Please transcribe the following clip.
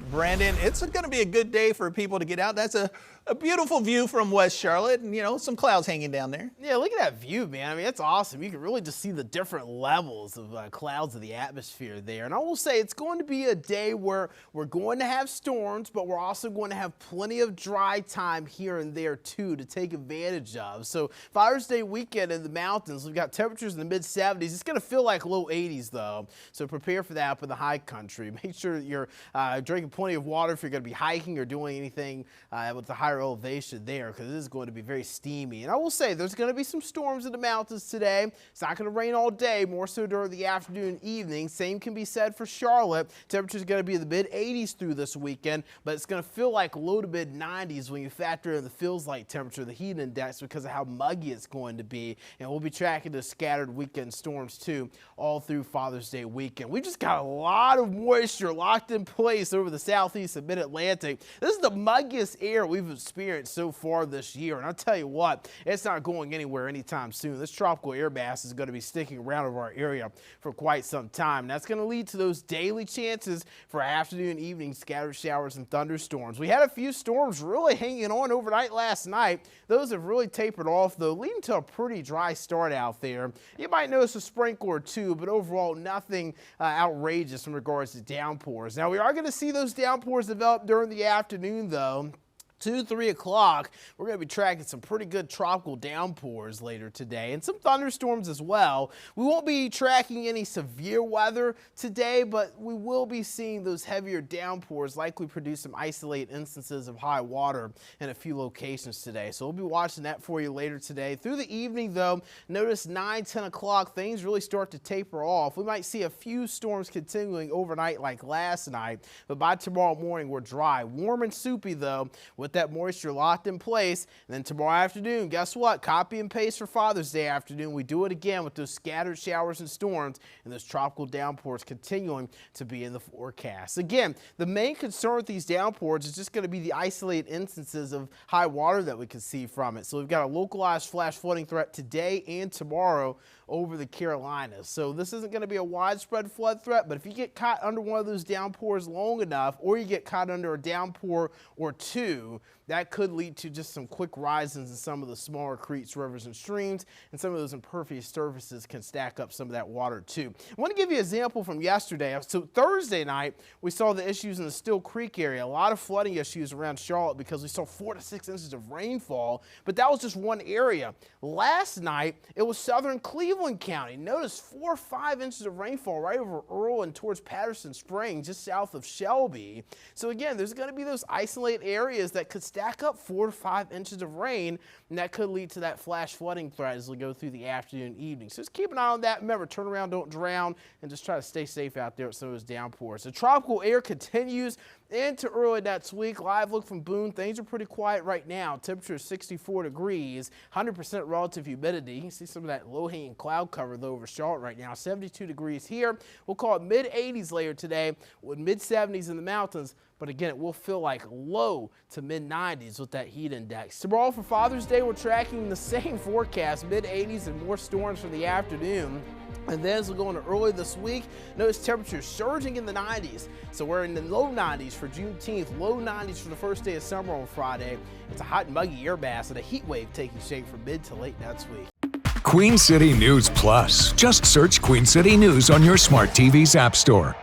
Brandon, it's going to be a good day for people to get out. That's a beautiful view from West Charlotte, and, some clouds hanging down there. Yeah, look at that view, man. I mean, it's awesome. You can really just see the different levels of clouds of the atmosphere there. And I will say it's going to be a day where we're going to have storms, but we're also going to have plenty of dry time here and there, too, to take advantage of. So Father's Day weekend in the mountains, we've got temperatures in the mid-70s. It's going to feel like low 80s, though. So prepare for that up in the high country. Make sure that you're drinking plenty of water if you're going to be hiking or doing anything with the higher elevation there, because it is going to be very steamy. And I will say there's going to be some storms in the mountains today. It's not going to rain all day, more so during the afternoon and evening. Same can be said for Charlotte. Temperatures going to be in the mid-80s through this weekend, but it's going to feel like low to mid-90s when you factor in the feels like temperature, the heat index, because of how muggy it's going to be. And we'll be tracking the scattered weekend storms too all through Father's Day weekend. We just got a lot of moisture locked in place over the southeast and mid-Atlantic. This is the muggiest air we've experienced so far this year, and I'll tell you what, it's not going anywhere anytime soon. This tropical air mass is going to be sticking around over our area for quite some time, and that's going to lead to those daily chances for afternoon and evening scattered showers and thunderstorms. We had a few storms really hanging on overnight last night. Those have really tapered off, though, leading to a pretty dry start out there. You might notice a sprinkle or two, but overall nothing outrageous in regards to downpours. Now, we are going to see those downpours develop during the afternoon, though. 2, 3 o'clock, we're going to be tracking some pretty good tropical downpours later today and some thunderstorms as well. We won't be tracking any severe weather today, but we will be seeing those heavier downpours likely produce some isolated instances of high water in a few locations today. So we'll be watching that for you later today. Through the evening, though, notice 9, 10 o'clock, things really start to taper off. We might see a few storms continuing overnight like last night, but by tomorrow morning, we're dry. Warm and soupy, though, with that moisture locked in place. And then tomorrow afternoon, guess what? Copy and paste for Father's Day afternoon. We do it again with those scattered showers and storms and those tropical downpours continuing to be in the forecast. Again, the main concern with these downpours is just going to be the isolated instances of high water that we can see from it. So we've got a localized flash flooding threat today and tomorrow over the Carolinas. So this isn't going to be a widespread flood threat, but if you get caught under one of those downpours long enough, or you get caught under a downpour or two, that could lead to just some quick rises in some of the smaller creeks, rivers, and streams, and some of those impervious surfaces can stack up some of that water too. I want to give you an example from yesterday. So Thursday night, we saw the issues in the Still Creek area, a lot of flooding issues around Charlotte because we saw 4 to 6 inches of rainfall, but that was just one area. Last night, it was southern Cleveland County. Notice 4 or 5 inches of rainfall right over Earl and towards Patterson Springs, just south of Shelby. So again, there's going to be those isolated areas that could stack up 4 to 5 inches of rain, and that could lead to that flash flooding threat as we go through the afternoon and evening. So just keep an eye on that. Remember, turn around, don't drown, and just try to stay safe out there with some of those downpours. The tropical air continues into early next week. Live look from Boone. Things are pretty quiet right now. Temperature is 64 degrees, 100% relative humidity. You can see some of that low-hanging cloud cover though over Charlotte right now. 72 degrees here. We'll call it mid-80s later today with mid-70s in the mountains. But again, it will feel like low to mid-90s with that heat index. Tomorrow for Father's Day, we're tracking the same forecast, mid-80s and more storms for the afternoon. And then as we go into early this week, notice temperatures surging in the 90s. So we're in the low 90s for Juneteenth, low 90s for the first day of summer on Friday. It's a hot and muggy air mass and a heat wave taking shape from mid to late next week. Queen City News Plus. Just search Queen City News on your smart TV's app store.